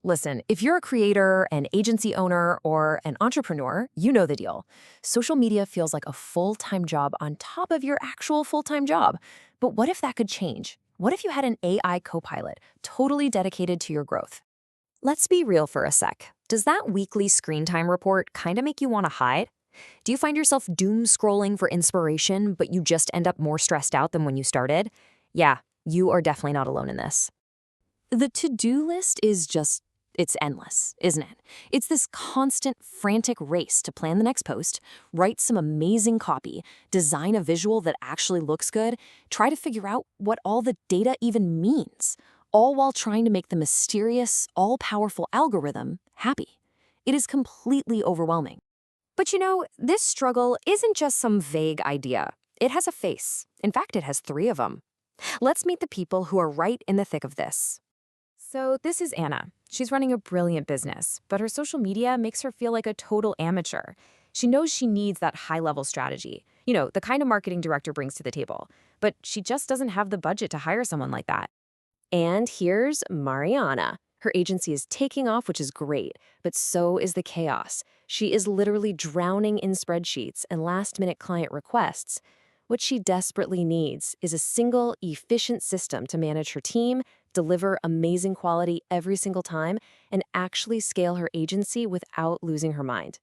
Listen, if you're a creator, an agency owner, or an entrepreneur, you know the deal. Social media feels like a full-time job on top of your actual full-time job. But what if that could change? What if you had an AI co-pilot totally dedicated to your growth? Let's be real for a sec. Does that weekly screen time report kind of make you want to hide? Do you find yourself doom scrolling for inspiration, but you just end up more stressed out than when you started? Yeah, you are definitely not alone in this. The to-do list is just, it's endless, isn't it? It's this constant, frantic race to plan the next post, write some amazing copy, design a visual that actually looks good, try to figure out what all the data even means, all while trying to make the mysterious, all-powerful algorithm happy. It is completely overwhelming. But this struggle isn't just some vague idea. It has a face. In fact, it has three of them. Let's meet the people who are right in the thick of this. So this is Anna. She's running a brilliant business, but her social media makes her feel like a total amateur. She knows she needs that high-level strategy, the kind of marketing director brings to the table, but she just doesn't have the budget to hire someone like that. And here's Mariana. Her agency is taking off, which is great, but so is the chaos. She is literally drowning in spreadsheets and last-minute client requests. What she desperately needs is a single, efficient system to manage her team, deliver amazing quality every single time, and actually scale her agency without losing her mind.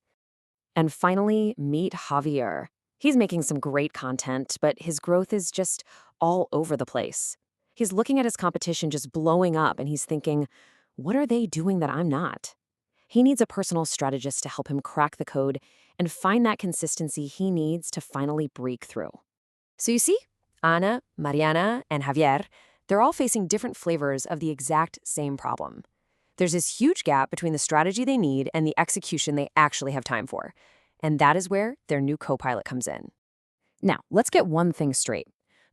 And finally, meet Javier. He's making some great content, but his growth is just all over the place. He's looking at his competition just blowing up, and he's thinking, what are they doing that I'm not? He needs a personal strategist to help him crack the code and find that consistency he needs to finally break through. So you see, Ana, Mariana, and Javier, they're all facing different flavors of the exact same problem. There's this huge gap between the strategy they need and the execution they actually have time for. And that is where their new co-pilot comes in. Now, let's get one thing straight.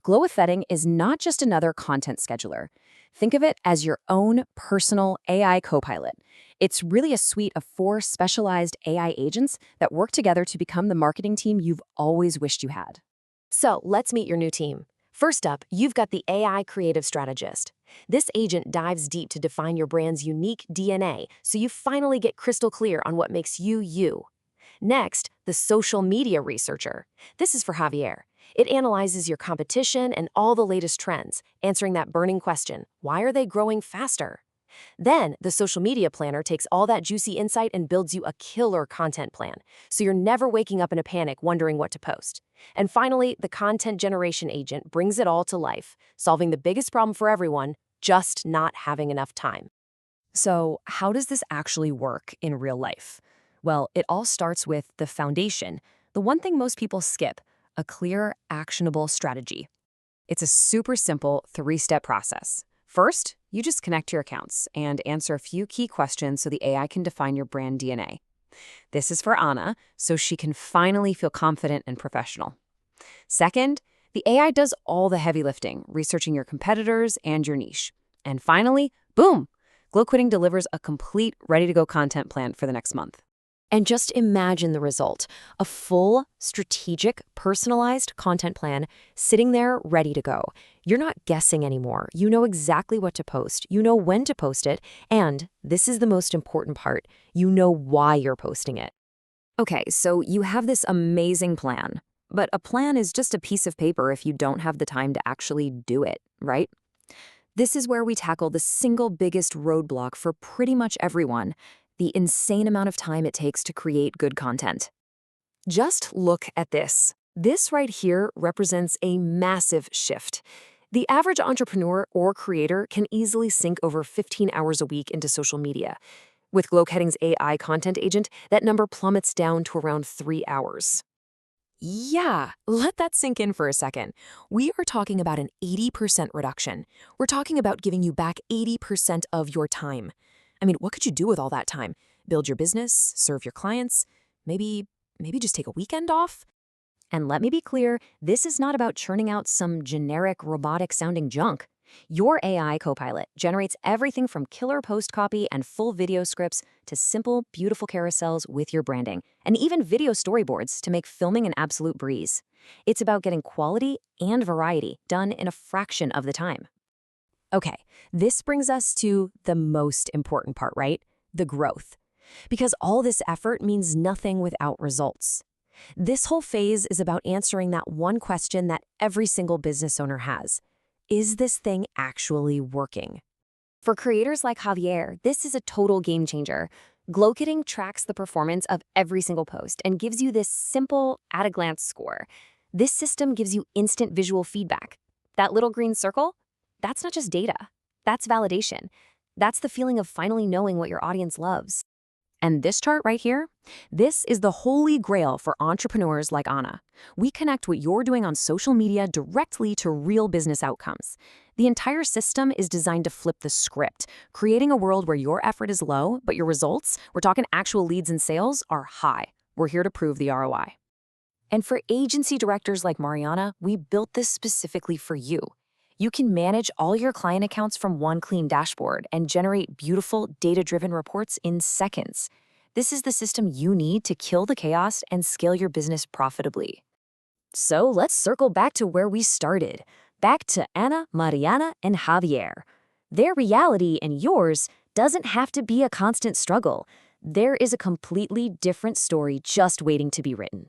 wketing is not just another content scheduler. Think of it as your own personal AI co-pilot. It's really a suite of 4 specialized AI agents that work together to become the marketing team you've always wished you had. So let's meet your new team. First up, you've got the AI creative strategist. This agent dives deep to define your brand's unique DNA, so you finally get crystal clear on what makes you, you. Next, the social media researcher. This is for Javier. It analyzes your competition and all the latest trends, answering that burning question, why are they growing faster? Then, the social media planner takes all that juicy insight and builds you a killer content plan, so you're never waking up in a panic wondering what to post. And finally, the content generation agent brings it all to life, solving the biggest problem for everyone, just not having enough time. So, how does this actually work in real life? Well, it all starts with the foundation, the one thing most people skip, a clear, actionable strategy. It's a super simple 3-step process. First, you just connect your accounts and answer a few key questions so the AI can define your brand DNA. This is for Anna, so she can finally feel confident and professional. Second, the AI does all the heavy lifting, researching your competitors and your niche. And finally, boom! wketing delivers a complete, ready-to-go content plan for the next month. And just imagine the result, a full, strategic, personalized content plan sitting there ready to go. You're not guessing anymore. You know exactly what to post. You know when to post it. And this is the most important part. You know why you're posting it. Okay, so you have this amazing plan. But a plan is just a piece of paper if you don't have the time to actually do it, right? This is where we tackle the single biggest roadblock for pretty much everyone, the insane amount of time it takes to create good content. Just look at this. This right here represents a massive shift. The average entrepreneur or creator can easily sink over 15 hours a week into social media. With wketing's AI content agent, that number plummets down to around 3 hours. Yeah, let that sink in for a second. We are talking about an 80% reduction. We're talking about giving you back 80% of your time. I mean, what could you do with all that time? Build your business, serve your clients, maybe just take a weekend off? And let me be clear, this is not about churning out some generic robotic-sounding junk. Your AI copilot generates everything from killer post copy and full video scripts to simple, beautiful carousels with your branding, and even video storyboards to make filming an absolute breeze. It's about getting quality and variety done in a fraction of the time. Okay, this brings us to the most important part, right? The growth. Because all this effort means nothing without results. This whole phase is about answering that one question that every single business owner has. Is this thing actually working? For creators like Javier, this is a total game changer. Wketing tracks the performance of every single post and gives you this simple, at-a-glance score. This system gives you instant visual feedback. That little green circle? That's not just data. That's validation. That's the feeling of finally knowing what your audience loves. And this chart right here, this is the holy grail for entrepreneurs like Anna. We connect what you're doing on social media directly to real business outcomes. The entire system is designed to flip the script, creating a world where your effort is low, but your results, we're talking actual leads and sales, are high. We're here to prove the ROI. And for agency directors like Mariana, we built this specifically for you. You can manage all your client accounts from one clean dashboard and generate beautiful, data-driven reports in seconds. This is the system you need to kill the chaos and scale your business profitably. So let's circle back to where we started, back to Anna, Mariana, and Javier. Their reality and yours doesn't have to be a constant struggle. There is a completely different story just waiting to be written.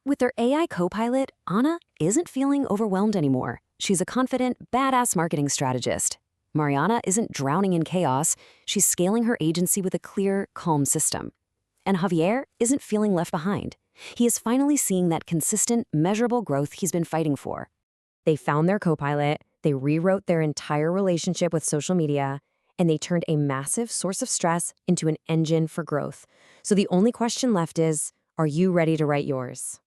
With their AI co-pilot, Anna isn't feeling overwhelmed anymore. She's a confident, badass marketing strategist. Mariana isn't drowning in chaos. She's scaling her agency with a clear, calm system. And Javier isn't feeling left behind. He is finally seeing that consistent, measurable growth he's been fighting for. They found their co-pilot, they rewrote their entire relationship with social media, and they turned a massive source of stress into an engine for growth. So the only question left is, are you ready to write yours?